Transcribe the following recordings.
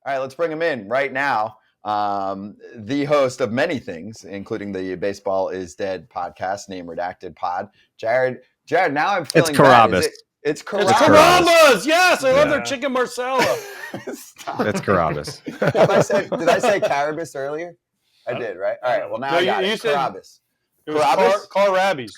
All right, let's bring him in right now. The host of many things, including the Baseball is Dead podcast, name redacted pod. Jarren, now I'm feeling it's Carrabis. It's Carrabis. It's Carrabis. Yes, I love their chicken marsala. It's Carrabis. Did I say Carrabis earlier? I did, right? All right. Well, now I got it. Carrabis. Carrabis.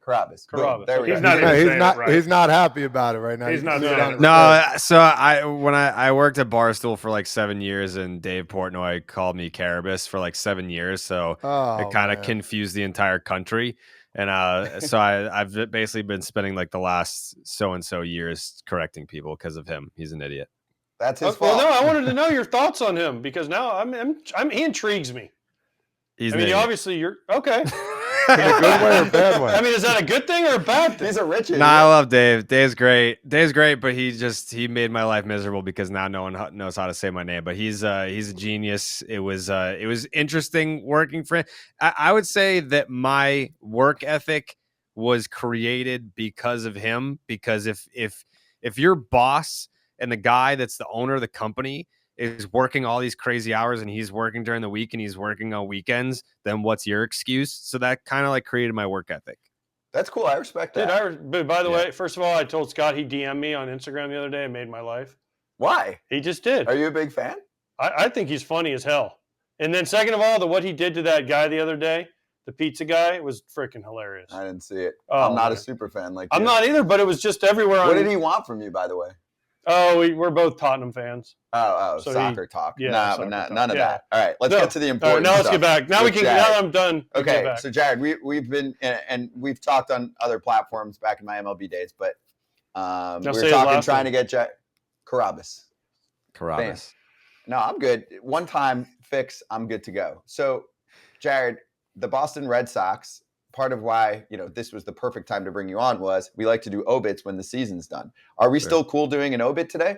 Carrabis. There we go. He's not happy about it right now. He's not. No. So when I worked at Barstool for like 7 years, and Dave Portnoy called me Carrabis for like 7 years, so it kind of confused the entire country. And so I've basically been spending like the last so and so years correcting people because of him. He's an idiot. That's his fault. Well, no, I wanted to know your thoughts on him because now he intrigues me. Obviously you're okay. In a good way or bad way? I mean, is that a good thing or a bad thing? He's a rich idiot. No, I love Dave. Dave's great, but he made my life miserable because now no one knows how to say my name. But he's a genius. It was interesting working for him. I would say that my work ethic was created because of him. Because if your boss and the guy that's the owner of the company is working all these crazy hours and he's working during the week and he's working on weekends, then what's your excuse? So that kind of like created my work ethic. That's cool. I respect that. But by the way, first of all, I told Scott he DM'd me on Instagram the other day and made my life. Why? He just did. Are you a big fan? I think he's funny as hell. And then second of all, what he did to that guy the other day, the pizza guy, was freaking hilarious. I didn't see it. I'm not a super fan like you. I'm not either, but it was just everywhere. What did he want from you, by the way? Oh, we're both Tottenham fans. So soccer talk. Yeah, none of that. All right, let's get to the important now stuff. Let's get back. Now now I'm done. Okay, so Jarren, we've been and we've talked on other platforms back in my MLB days, but we were trying to get Carrabis. No, I'm good. One time fix, I'm good to go. So, Jarren, the Boston Red Sox, part of why, this was the perfect time to bring you on was we like to do obits when the season's done. Are we still cool doing an obit today?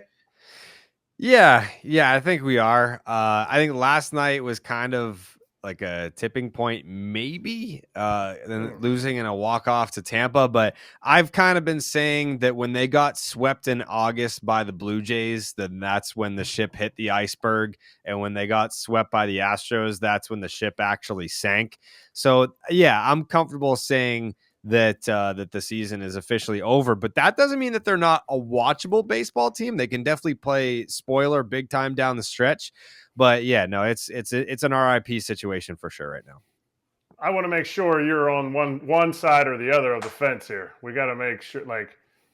Yeah, I think we are. I think last night was kind of like a tipping point, maybe, then losing in a walk-off to Tampa. But I've kind of been saying that when they got swept in August by the Blue Jays, then that's when the ship hit the iceberg. And when they got swept by the Astros, that's when the ship actually sank. So, yeah, I'm comfortable saying that the season is officially over, but that doesn't mean that they're not a watchable baseball team. They can definitely play spoiler big time down the stretch, but yeah, no, it's an RIP situation for sure right now. I want to make sure you're on one side or the other of the fence here. We got to make sure,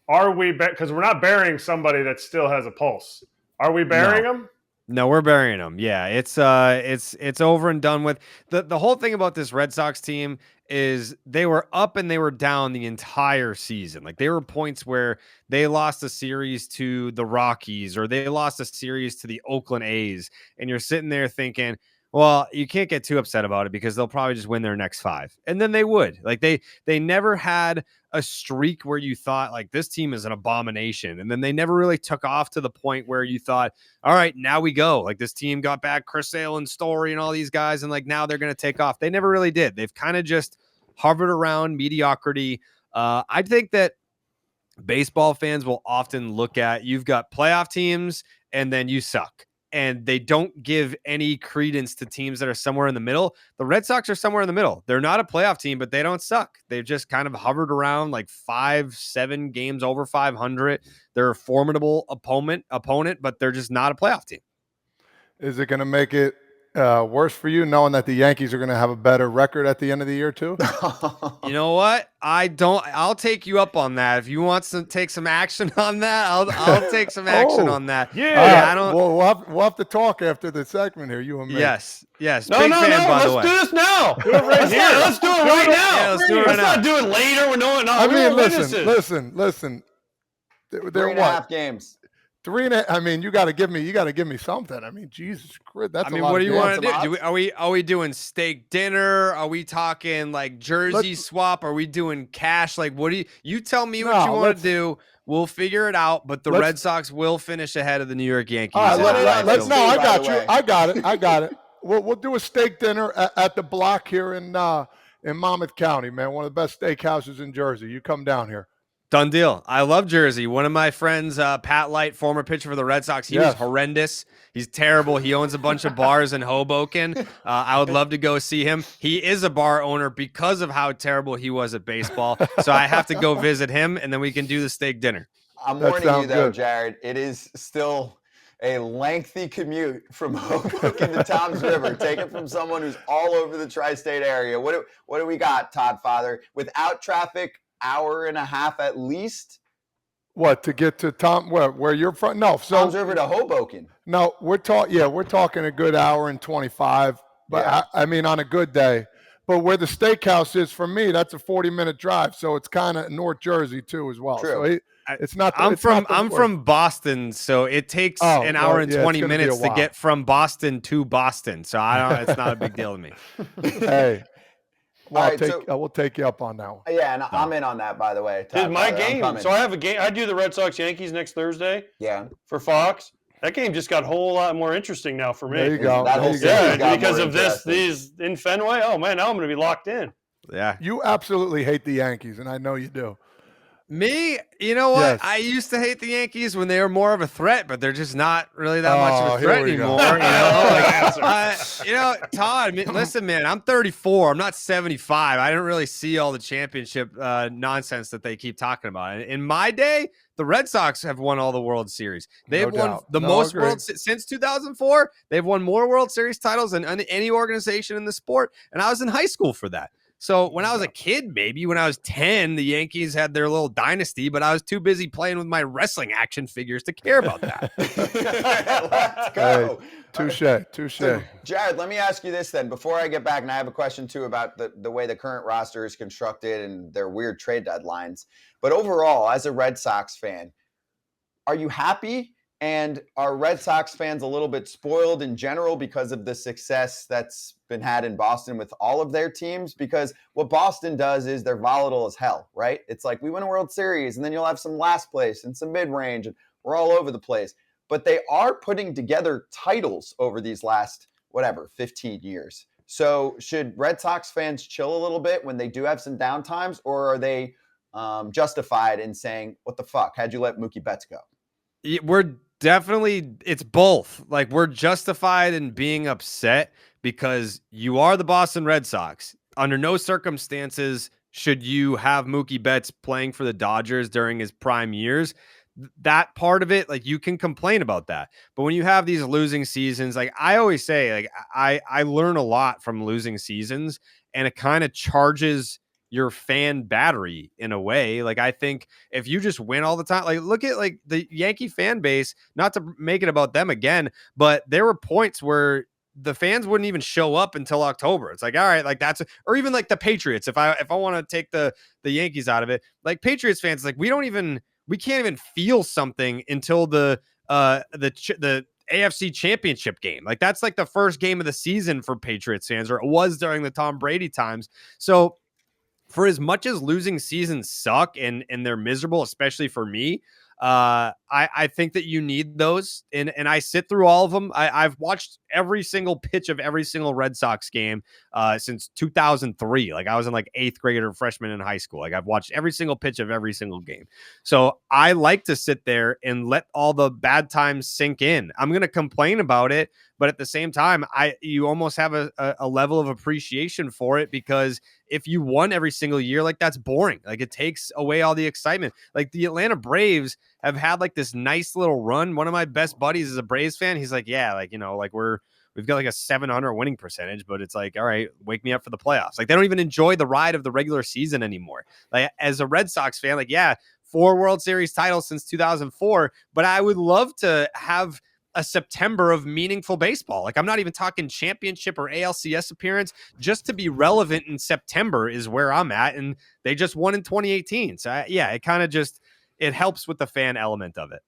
are we, because we're not burying somebody that still has a pulse. Are we burying them? No, we're burying them. Yeah, it's over and done with. The whole thing about this Red Sox team is they were up and they were down the entire season. Like there were points where they lost a series to the Rockies or they lost a series to the Oakland A's, and you're sitting there thinking, well, you can't get too upset about it because they'll probably just win their next 5. And then they would. Like they never had a streak where you thought like this team is an abomination. And then they never really took off to the point where you thought, all right, now we go. Like this team got back Chris Sale and Story and all these guys. And like now they're going to take off. They never really did. They've kind of just hovered around mediocrity. I think that baseball fans will often look at, you've got playoff teams and then you suck. And they don't give any credence to teams that are somewhere in the middle. The Red Sox are somewhere in the middle. They're not a playoff team, but they don't suck. They've just kind of hovered around like 5-7 games over 500. They're a formidable opponent, but they're just not a playoff team. Is it going to make it worse for you knowing that the Yankees are going to have a better record at the end of the year too? You know what? I'll take you up on that. If you want to take some action on that, I'll take some action on that. Yeah. I don't. We'll have to talk after the segment here, you and me. Yes. No, Big fan, by the way. Let's do this now. Do it right here. Let's do it right now. Yeah, let's do it right now. Let's not do it later. I mean, listen. They're 3.5 games. 3.5. I mean, you got to give me something. I mean, Jesus Christ, that's. What do you want to do? Are we doing steak dinner? Are we talking like jersey swap? Are we doing cash? Like, what do you tell me what you want to do? We'll figure it out. But the Red Sox will finish ahead of the New York Yankees. All right, I got you. I got it. We'll do a steak dinner at the Block here in Monmouth County, man. One of the best steakhouses in Jersey. You come down here. Done deal. I love Jersey. One of my friends, Pat Light, former pitcher for the Red Sox, he was horrendous. He's terrible. He owns a bunch of bars in Hoboken. I would love to go see him. He is a bar owner because of how terrible he was at baseball. So I have to go visit him, and then we can do the steak dinner. I'm warning you, though, Jared. It is still a lengthy commute from Hoboken to Toms River. Take it from someone who's all over the tri-state area. What do we got, Todd Father? Without traffic, hour and a half at least. What, to get to where you're from? No, so Toms River to Hoboken. No, we're talking a good hour and 25. But I mean, on a good day. But where the steakhouse is for me, that's a 40-minute drive. So it's kind of North Jersey too, as well. True. So it's not. I'm from Boston, so it takes an hour and 20 minutes to get from Boston to Boston. So it's not a big deal to me. Hey. Well, I will take you up on that one. Yeah, and I'm in on that, by the way. Dude, my game. So I have a game. I do the Red Sox Yankees next Thursday. Yeah. For Fox. That game just got a whole lot more interesting now for me. There you go. Because of these in Fenway. Oh man, now I'm going to be locked in. Yeah. You absolutely hate the Yankees, and I know you do. Me, you know what? Yes. I used to hate the Yankees when they were more of a threat, but they're just not really that much of a threat anymore. Todd, listen, man, I'm 34. I'm not 75. I don't really see all the championship nonsense that they keep talking about. In my day, the Red Sox have won all the World Series. They've won the most World since 2004. They've won more World Series titles than any organization in the sport, and I was in high school for that. So when I was a kid, maybe when I was 10, the Yankees had their little dynasty, but I was too busy playing with my wrestling action figures to care about that. Let's go. Hey, touche. So, Jared, let me ask you this then. Before I get back, and I have a question too about the way the current roster is constructed and their weird trade deadlines. But overall, as a Red Sox fan, are you happy? And are Red Sox fans a little bit spoiled in general because of the success that's been had in Boston with all of their teams? Because what Boston does is they're volatile as hell, right? It's like we win a World Series and then you'll have some last place and some mid-range and we're all over the place. But they are putting together titles over these last, 15 years. So should Red Sox fans chill a little bit when they do have some downtimes, or are they justified in saying, what the fuck? How'd you let Mookie Betts go? It's both. Like, we're justified in being upset because you are the Boston Red Sox. Under no circumstances should you have Mookie Betts playing for the Dodgers during his prime years. That part of it, like, you can complain about that. But when you have these losing seasons, like I always say, like I learn a lot from losing seasons, and it kind of charges your fan battery in a way. Like, I think if you just win all the time, like, look at like the Yankee fan base, not to make it about them again, but there were points where the fans wouldn't even show up until October. It's like, all right, like or even like the Patriots. If I want to take the Yankees out of it, like Patriots fans, like we can't even feel something until the AFC Championship game. Like, that's like the first game of the season for Patriots fans, or it was during the Tom Brady times. So for as much as losing seasons suck and they're miserable, especially for me, I think that you need those. And I sit through all of them. I've watched every single pitch of every single Red Sox game since 2003. Like, I was in like 8th grade or freshman in high school. Like, I've watched every single pitch of every single game. So I like to sit there and let all the bad times sink in. I'm going to complain about it, but at the same time, you almost have a level of appreciation for it, because if you won every single year, like, that's boring. Like, it takes away all the excitement. Like, the Atlanta Braves have had like this nice little run. One of my best buddies is a Braves fan. He's like, yeah, like, like we've got like a 700 winning percentage, but it's like, all right, wake me up for the playoffs. Like, they don't even enjoy the ride of the regular season anymore. Like, as a Red Sox fan, like, yeah, 4 World Series titles since 2004, but I would love to have a September of meaningful baseball. Like, I'm not even talking championship or ALCS appearance. Just to be relevant in September is where I'm at. And they just won in 2018. So it kind of it helps with the fan element of it.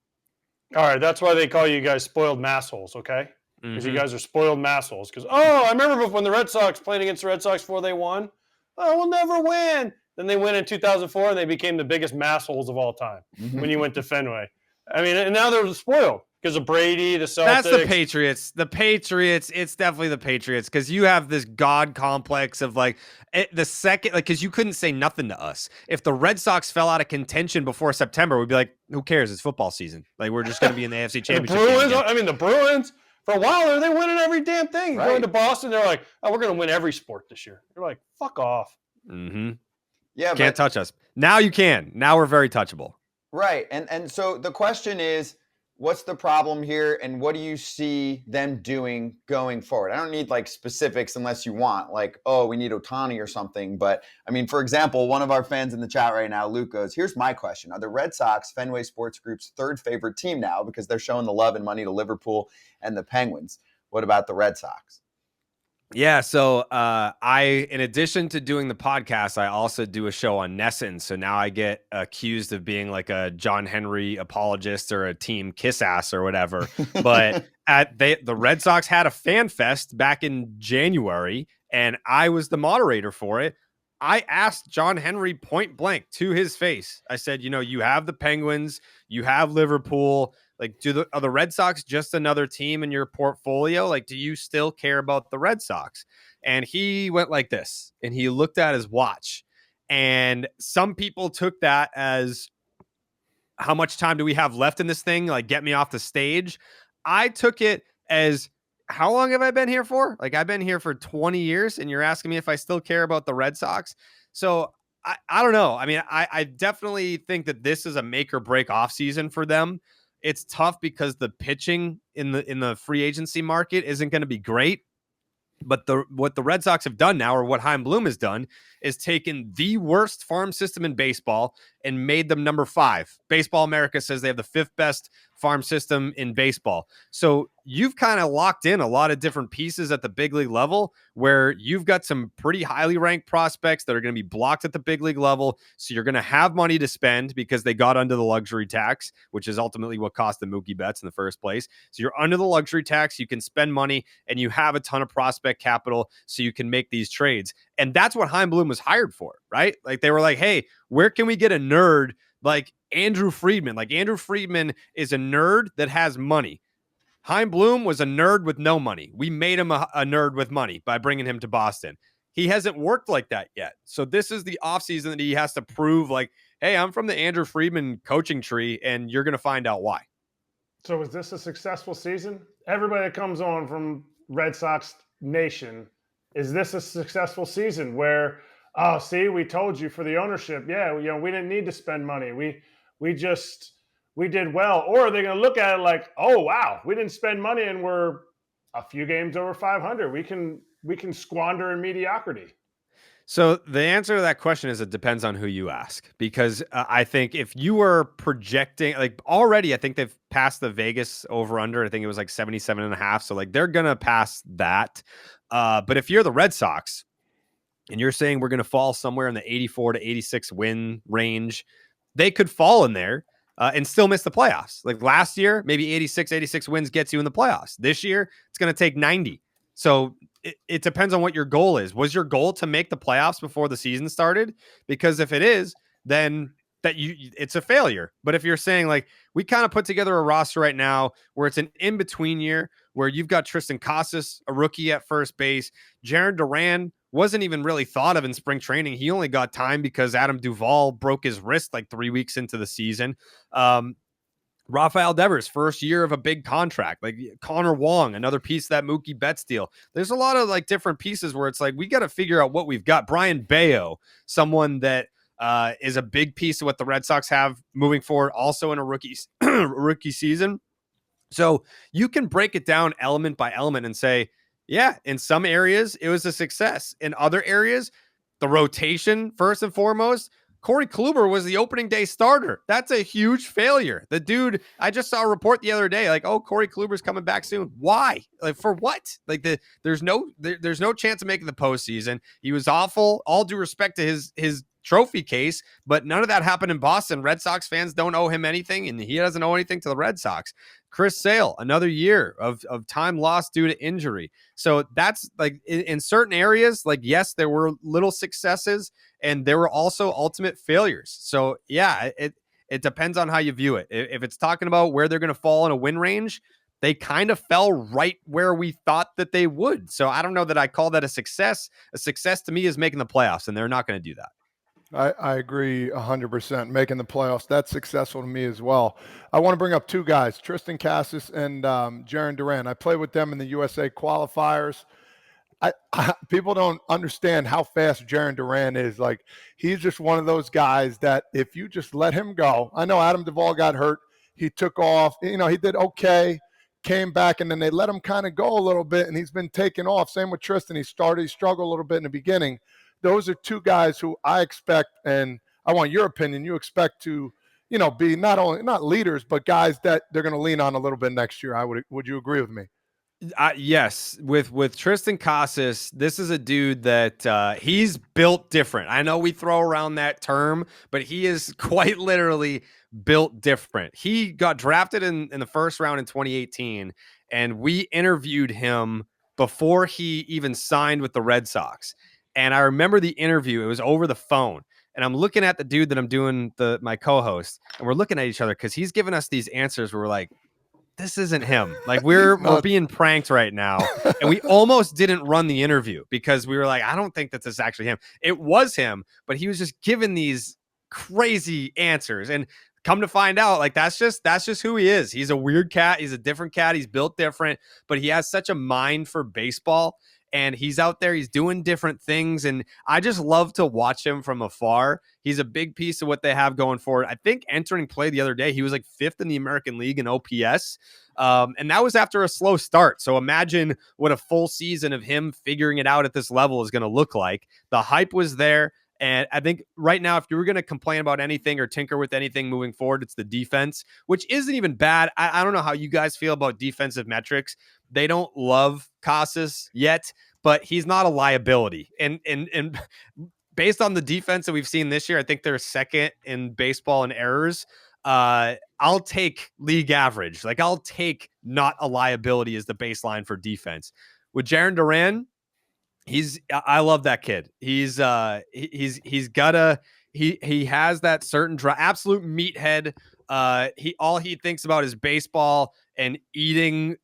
All right. That's why they call you guys spoiled massholes. Okay. Because you guys are spoiled massholes. Because, I remember when the Red Sox played against the Red Sox before they won. Oh, we'll never win. Then they win in 2004 and they became the biggest massholes of all time when you went to Fenway. I mean, and now they're spoiled. Because of Brady, the Celtics. That's the Patriots. The Patriots. It's definitely the Patriots because you have this God complex of like the second, like, because you couldn't say nothing to us. If the Red Sox fell out of contention before September, we'd be like, who cares? It's football season. Like, we're just going to be in the AFC Championship. The Bruins, for a while, they're winning every damn thing. Right. Going to Boston, they're like, oh, we're going to win every sport this year. You're like, fuck off. Mm-hmm. Yeah, can't touch us. Now you can. Now we're very touchable. Right. And so the question is, what's the problem here, and what do you see them doing going forward? I don't need like specifics unless you want like, oh, we need Ohtani or something. But I mean, for example, one of our fans in the chat right now, Luke, goes, here's my question. Are the Red Sox Fenway Sports Group's third favorite team now because they're showing the love and money to Liverpool and the Penguins? What about the Red Sox? Yeah, so in addition to doing the podcast, I also do a show on Nesson. So now I get accused of being like a John Henry apologist or a team kiss ass or whatever. But the Red Sox had a fan fest back in January, and I was the moderator for it. I asked John Henry point blank to his face. I said, you have the Penguins, you have Liverpool. Like, are the Red Sox just another team in your portfolio? Like, do you still care about the Red Sox? And he went like this, and he looked at his watch. And some people took that as, how much time do we have left in this thing? Like, get me off the stage. I took it as, how long have I been here for? Like, I've been here for 20 years, and you're asking me if I still care about the Red Sox. So I don't know. I mean, I definitely think that this is a make or break offseason for them. It's tough because the pitching in the free agency market isn't going to be great. But what the Red Sox have done now, or what Chaim Bloom has done, is taken the worst farm system in baseball and made them number 5. Baseball America says they have the 5th best farm system in baseball. So you've kind of locked in a lot of different pieces at the big league level where you've got some pretty highly ranked prospects that are going to be blocked at the big league level. So you're going to have money to spend because they got under the luxury tax, which is ultimately what cost the Mookie Betts in the first place. So you're under the luxury tax, you can spend money, and you have a ton of prospect capital so you can make these trades. And that's what Chaim Bloom was hired for, right? Like, they were like, hey, where can we get a nerd like Andrew Friedman? Like, Andrew Friedman is a nerd that has money. Chaim Bloom was a nerd with no money. We made him a nerd with money by bringing him to Boston. He hasn't worked like that yet. So this is the offseason that he has to prove, like, hey, I'm from the Andrew Friedman coaching tree, and you're going to find out why. So is this a successful season? Everybody that comes on from Red Sox Nation, is this a successful season where, oh, see, we told you for the ownership, yeah, we didn't need to spend money. We did well. Or are they going to look at it like, oh, wow, we didn't spend money and we're a few games over 500. We can squander in mediocrity. So the answer to that question is it depends on who you ask, because I think if you were projecting, like, already, I think they've passed the Vegas over under. I think it was like 77.5. So like, they're going to pass that. But if you're the Red Sox and you're saying we're going to fall somewhere in the 84 to 86 win range, they could fall in there and still miss the playoffs. Like last year, maybe 86 wins gets you in the playoffs. This year, it's going to take 90. So it depends on what your goal is. Was your goal to make the playoffs before the season started? Because if it is, then it's a failure. But if you're saying, like, we kind of put together a roster right now where it's an in-between year where you've got Triston Casas, a rookie at first base. Jarren Duran wasn't even really thought of in spring training. He only got time because Adam Duvall broke his wrist like 3 weeks into the season. Rafael Devers, first year of a big contract. Like Connor Wong, another piece of that Mookie Betts deal. There's a lot of like different pieces where it's like, we got to figure out what we've got. Brian Bayo, someone that is a big piece of what the Red Sox have moving forward, also in a rookie season. So you can break it down element by element and say, yeah, in some areas it was a success. In other areas, the rotation, first and foremost, Corey Kluber was the opening day starter. That's a huge failure. The dude, I just saw a report the other day, like, oh, Corey Kluber's coming back soon. Why? Like, for what? Like, there's no chance of making the postseason. He was awful. All due respect to his trophy case, but none of that happened in Boston. Red Sox fans don't owe him anything, and he doesn't owe anything to the Red Sox. Chris Sale, another year of time lost due to injury. So that's like in certain areas, like, yes, there were little successes and there were also ultimate failures. So yeah, It depends on how you view it. If it's talking about where they're going to fall in a win range, they kind of fell right where we thought that they would. So I don't know that I call that a success. A success to me is making the playoffs, and they're not going to do that. I agree 100%. Making the playoffs, that's successful to me as well. I want to bring up two guys, Triston Casas and Jarren Duran. I played with them in the USA qualifiers. People don't understand how fast Jarren Duran is. Like, he's just one of those guys that if you just let him go, I know Adam Duvall got hurt. He took off. He did okay, came back, and then they let him kind of go a little bit, and he's been taken off. Same with Triston. He struggled a little bit in the beginning. Those are two guys who I expect, and I want your opinion, you expect to, be not leaders, but guys that they're going to lean on a little bit next year. Would you agree with me? Yes, with Triston Casas, this is a dude that he's built different. I know we throw around that term, but he is quite literally built different. He got drafted in the first round in 2018, and we interviewed him before he even signed with the Red Sox. And I remember the interview, it was over the phone. And I'm looking at the dude that I'm doing my co-host, and we're looking at each other because he's giving us these answers where we're like, this isn't him. Like, we're being pranked right now. And we almost didn't run the interview because we were like, I don't think that this is actually him. It was him, but he was just giving these crazy answers. And come to find out, like, that's just who he is. He's a weird cat. He's a different cat. He's built different, but he has such a mind for baseball. And he's out there, he's doing different things. And I just love to watch him from afar. He's a big piece of what they have going forward. I think entering play the other day, he was like 5th in the American League in OPS. And that was after a slow start. So imagine what a full season of him figuring it out at this level is going to look like. The hype was there. And I think right now, if you were going to complain about anything or tinker with anything moving forward, it's the defense, which isn't even bad. I don't know how you guys feel about defensive metrics. They don't love Casas yet, but he's not a liability. And based on the defense that we've seen this year, I think they're second in baseball in errors. I'll take league average. Like, I'll take not a liability as the baseline for defense. With Jarren Duran, I love that kid. He has that certain absolute meathead. All he thinks about is baseball and eating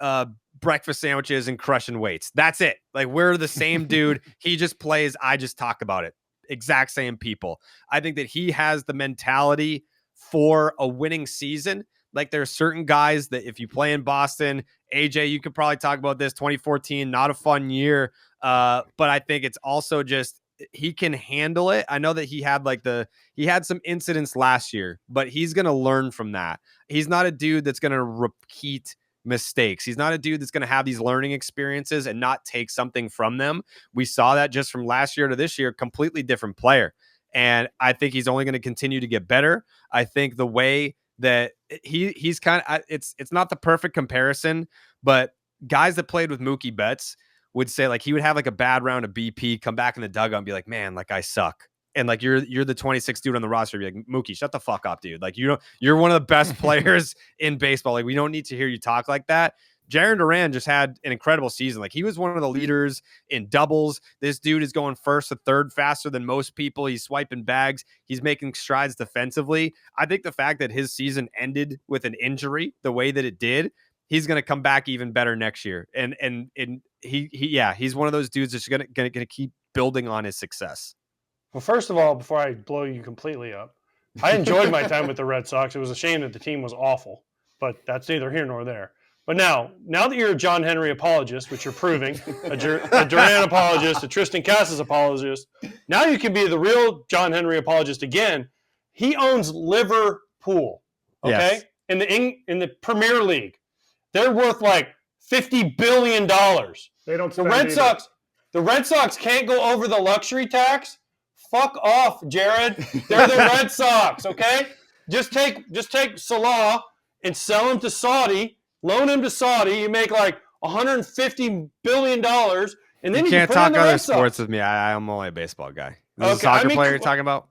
breakfast sandwiches and crushing weights. That's it. Like, we're the same dude. He just plays. I just talk about it. Exact same people. I think that he has the mentality for a winning season. Like, there are certain guys that if you play in Boston, AJ, you could probably talk about this, 2014, not a fun year. But I think it's also just, he can handle it. I know that he had some incidents last year, but he's going to learn from that. He's not a dude that's going to repeat mistakes. He's not a dude that's going to have these learning experiences and not take something from them. We saw that just from last year to this year, completely different player. And I think he's only going to continue to get better. I think the way that he's kind of, it's not the perfect comparison, but guys that played with Mookie Betts would say, like, he would have like a bad round of BP, come back in the dugout and be like, man, like, I suck. And like, you're the 26th dude on the roster. Be like, Mookie, shut the fuck up, dude. Like, you're one of the best players in baseball. Like, we don't need to hear you talk like that. Jarren Duran just had an incredible season. Like, he was one of the leaders in doubles. This dude is going first to third faster than most people. He's swiping bags. He's making strides defensively. I think the fact that his season ended with an injury the way that it did, he's going to come back even better next year. And he's one of those dudes that's going to keep building on his success. Well, first of all, before I blow you completely up, I enjoyed my time with the Red Sox. It was a shame that the team was awful, but that's neither here nor there. But now that you're a John Henry apologist, which you're proving, a Duran apologist, a Triston Casas apologist, now you can be the real John Henry apologist again. He owns Liverpool, okay? Yes. In the Premier League. They're worth like $50 billion. They don't. The Red Sox can't go over the luxury tax. Fuck off, Jared. They're the Red Sox, okay? Just take Salah and sell him to Saudi. Loan him to Saudi. You make like $150 billion, and then you can't can talk other sports with me. I'm only a baseball guy. Is a soccer player you're talking about?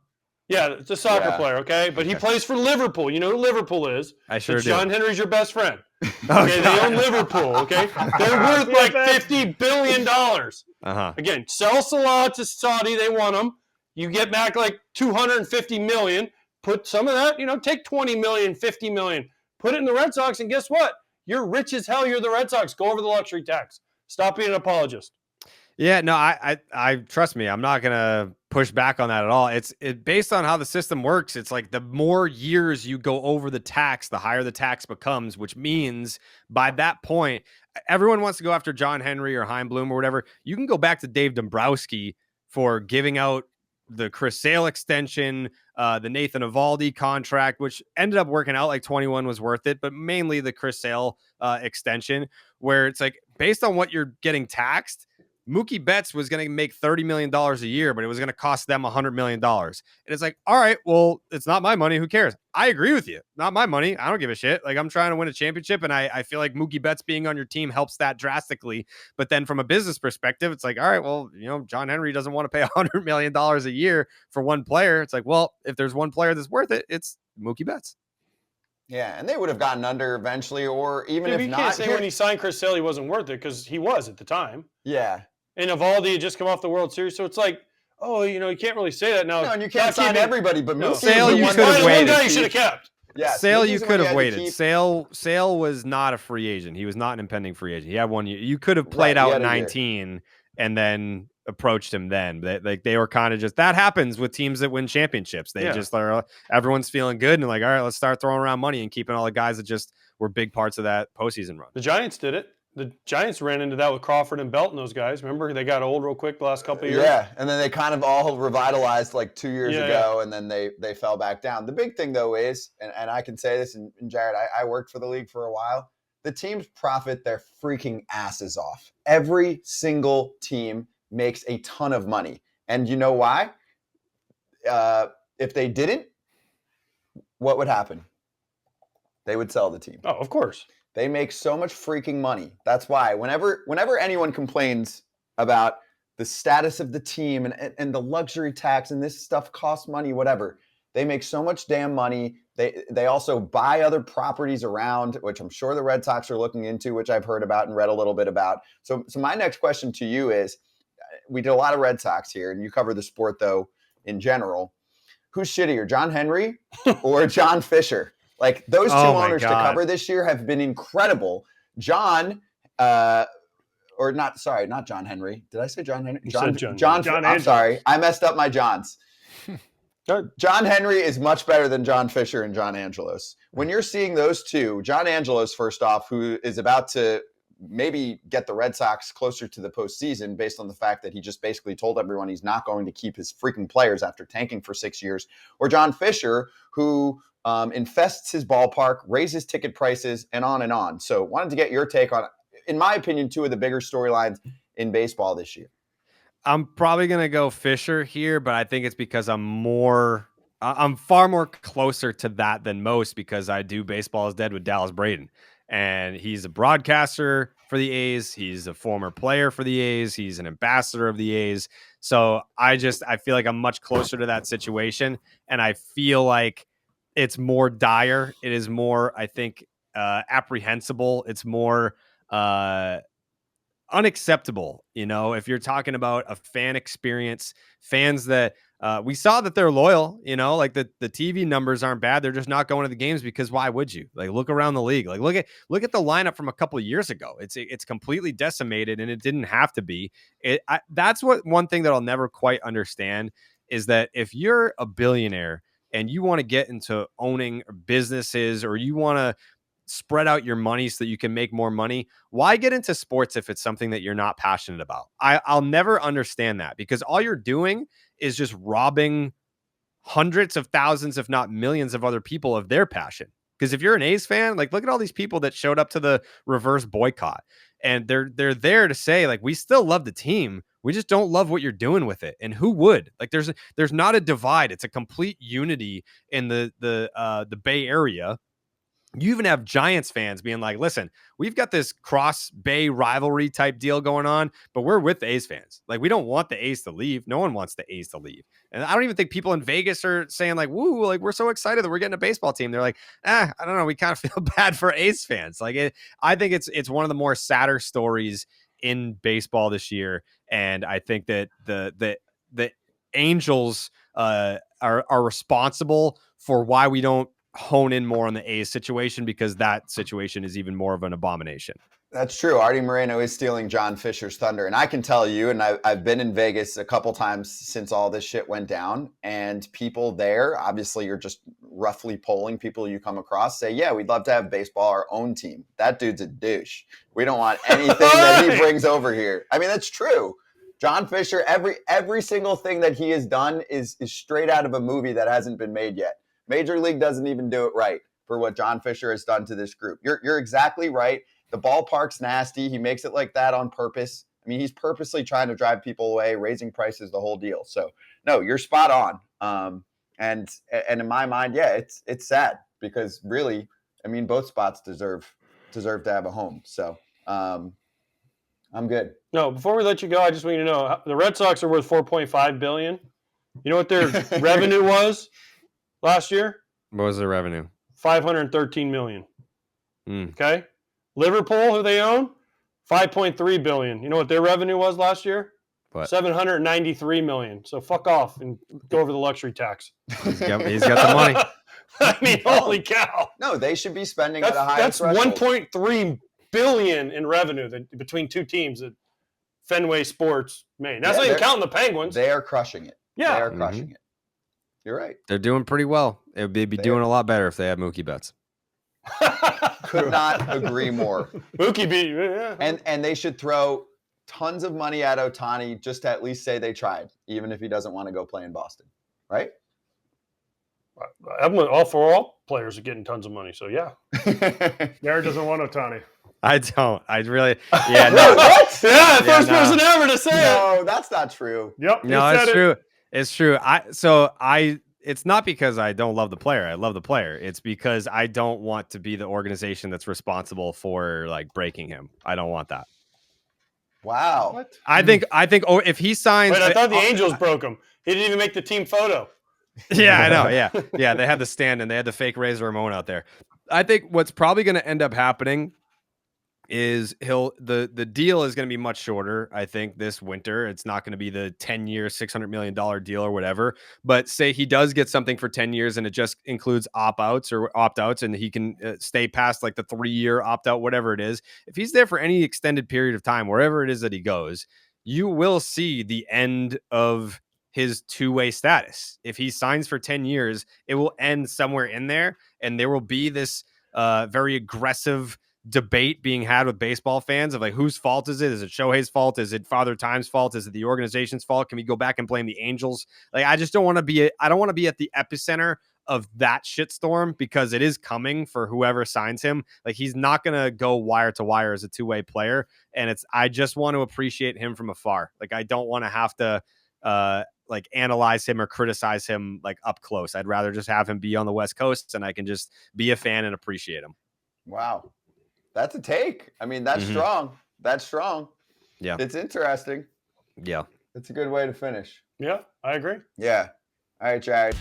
Yeah, it's a soccer player, okay? But he plays for Liverpool. You know who Liverpool is? I sure do. John Henry's your best friend. Okay, they own Liverpool, okay? They're worth like $50 billion. Uh-huh. Again, sell Salah to Saudi. They want him. You get back like $250 million. put some of that, take 20 million, 50 million, put it in the Red Sox, and guess what? You're rich as hell. You're the Red Sox. Go over the luxury tax. Stop being an apologist. Yeah, no, I trust me. I'm not gonna push back on that at all. It's based on how the system works. It's like the more years you go over the tax, the higher the tax becomes, which means by that point, everyone wants to go after John Henry or Chaim Bloom or whatever. You can go back to Dave Dombrowski for giving out the Chris Sale extension, the Nathan Eovaldi contract, which ended up working out like 21 was worth it, but mainly the Chris Sale extension, where it's like based on what you're getting taxed. Mookie Betts was going to make $30 million a year, but it was going to cost them $100 million. And it's like, all right, well, it's not my money. Who cares? I agree with you. Not my money. I don't give a shit. Like, I'm trying to win a championship, and I feel like Mookie Betts being on your team helps that drastically. But then from a business perspective, it's like, all right, well, John Henry doesn't want to pay $100 million a year for one player. It's like, well, if there's one player that's worth it, it's Mookie Betts. Yeah, and they would have gotten under eventually, or even if you not. You can't say when he signed Chris Sale, he wasn't worth it, because he was at the time. Yeah. And Eovaldi had just come off the World Series, so it's like, you can't really say that now. No, and you can't sign everybody, but Sale you could have waited. One guy you should have kept. Yeah, Sale you could have waited. Sale was not a free agent. He was not an impending free agent. He had 1 year. You could have played out 19 and then approached him then. They were kind of just, that happens with teams that win championships. They just are, everyone's feeling good and like, all right, let's start throwing around money and keeping all the guys that just were big parts of that postseason run. The Giants did it. The Giants ran into that with Crawford and Belt and those guys. Remember, they got old real quick the last couple of years. Yeah, and then they kind of all revitalized like 2 years ago, and then they fell back down. The big thing, though, is, and I can say this, and Jared, I worked for the league for a while, the teams profit their freaking asses off. Every single team makes a ton of money. And you know why? If they didn't, what would happen? They would sell the team. Oh, of course. They make so much freaking money. That's why whenever anyone complains about the status of the team and the luxury tax and this stuff costs money, whatever, they make so much damn money. They also buy other properties around, which I'm sure the Red Sox are looking into, which I've heard about and read a little bit about. So my next question to you is, we did a lot of Red Sox here, and you cover the sport, though, in general. Who's shittier, John Henry or John Fisher? Like, those two owners to cover this year have been incredible. John, not John Henry. Did I say John Henry? John I'm sorry. I messed up my Johns. John Henry is much better than John Fisher and John Angelos. When you're seeing those two, John Angelos, first off, who is about to maybe get the Red Sox closer to the postseason based on the fact that he just basically told everyone he's not going to keep his freaking players after tanking for 6 years, or John Fisher, who infests his ballpark, raises ticket prices, and on and on. So wanted to get your take on, in my opinion, two of the bigger storylines in baseball this year. I'm probably going to go Fisher here, but I think it's because I'm far more closer to that than most, because I do Baseball is Dead with Dallas Braden. And he's a broadcaster for the A's. He's a former player for the A's. He's an ambassador of the A's. So I feel like I'm much closer to that situation. And I feel like it's more dire. It is more, I think, apprehensible. It's more unacceptable. If you're talking about a fan experience, fans that we saw that they're loyal, like the TV numbers aren't bad. They're just not going to the games because why would you? Like, look around the league. Like, look at the lineup from a couple of years ago. It's completely decimated, and it didn't have to be. That's one thing that I'll never quite understand is that if you're a billionaire and you want to get into owning businesses, or you want to spread out your money so that you can make more money, why get into sports if it's something that you're not passionate about? I'll never understand that, because all you're doing is just robbing hundreds of thousands, if not millions of other people of their passion. Because if you're an A's fan, like, look at all these people that showed up to the reverse boycott, and they're there to say, like, we still love the team. We just don't love what you're doing with it. And who would? Like, there's not a divide. It's a complete unity in the Bay Area. You even have Giants fans being like, listen, we've got this cross Bay rivalry type deal going on, but we're with the A's fans. Like, we don't want the A's to leave. No one wants the A's to leave. And I don't even think people in Vegas are saying like, woo, like, we're so excited that we're getting a baseball team. They're like, I don't know. We kind of feel bad for A's fans. Like, I think it's one of the more sadder stories in baseball this year. And I think that the Angels are responsible for why we don't hone in more on the A's situation, because that situation is even more of an abomination. That's true. Artie Moreno is stealing John Fisher's thunder. And I can tell you, and I've been in Vegas a couple times since all this shit went down, and people there, obviously you're just roughly polling people you come across, say, yeah, we'd love to have baseball, our own team. That dude's a douche. We don't want anything that he brings over here. I mean, that's true. John Fisher, every single thing that he has done is straight out of a movie that hasn't been made yet. Major League doesn't even do it right for what John Fisher has done to this group. You're exactly right. The ballpark's nasty. He makes it like that on purpose. I mean, he's purposely trying to drive people away, raising prices, the whole deal. So, no, you're spot on. And in my mind, yeah, it's sad because really, I mean, both spots deserve to have a home. So, I'm good. No, before we let you go, I just want you to know the Red Sox are worth $4.5 billion. You know what their revenue was last year? What was their revenue? $513 million. Okay. Liverpool, who they own, $5.3 billion. You know what their revenue was last year? What? $793 million. So fuck off and go over the luxury tax. He's got the money. I mean, holy cow! No, they should be spending at a higher That's threshold. $1.3 billion in revenue between two teams that Fenway Sports made. That's not even counting the Penguins. They are crushing it. Yeah, they are crushing it. You're right. They're doing pretty well. They'd be doing a lot better if they had Mookie Betts. Could not agree more. Mookie beat you. Yeah. And they should throw tons of money at Ohtani just to at least say they tried, even if he doesn't want to go play in Boston. Right? All players are getting tons of money, so yeah. Jarren doesn't want Ohtani. I don't. I really. Yeah. No. What? Yeah, first person ever to say it. No, that's not true. Yep. No, it's true. It's true. It's not because I don't love the player. I love the player. It's because I don't want to be the organization that's responsible for like breaking him. I don't want that. Wow. What? I think if he signs. Wait, I thought the Angels broke him. He didn't even make the team photo. Yeah, I know. Yeah. They had the stand and they had the fake Razor Ramon out there. I think what's probably going to end up happening is the deal is going to be much shorter. I think this winter it's not going to be the 10-year $600 million deal or whatever, but say he does get something for 10 years and it just includes opt-outs and he can stay past like the 3-year opt-out, whatever it is. If he's there for any extended period of time, wherever it is that he goes, you will see the end of his two-way status. If he signs for 10 years, it will end somewhere in there, and there will be this very aggressive debate being had with baseball fans of like, whose fault is it? Is it Shohei's fault? Is it Father Time's fault? Is it the organization's fault? Can we go back and blame the Angels? Like, I just don't want to be, I don't want to be at the epicenter of that shitstorm, because it is coming for whoever signs him. Like, he's not going to go wire to wire as a two-way player. And I just want to appreciate him from afar. Like, I don't want to have to, like analyze him or criticize him like up close. I'd rather just have him be on the West Coast and I can just be a fan and appreciate him. Wow. That's a take. I mean, that's strong. That's strong. Yeah. It's interesting. Yeah. It's a good way to finish. Yeah, I agree. Yeah. All right, Jarren.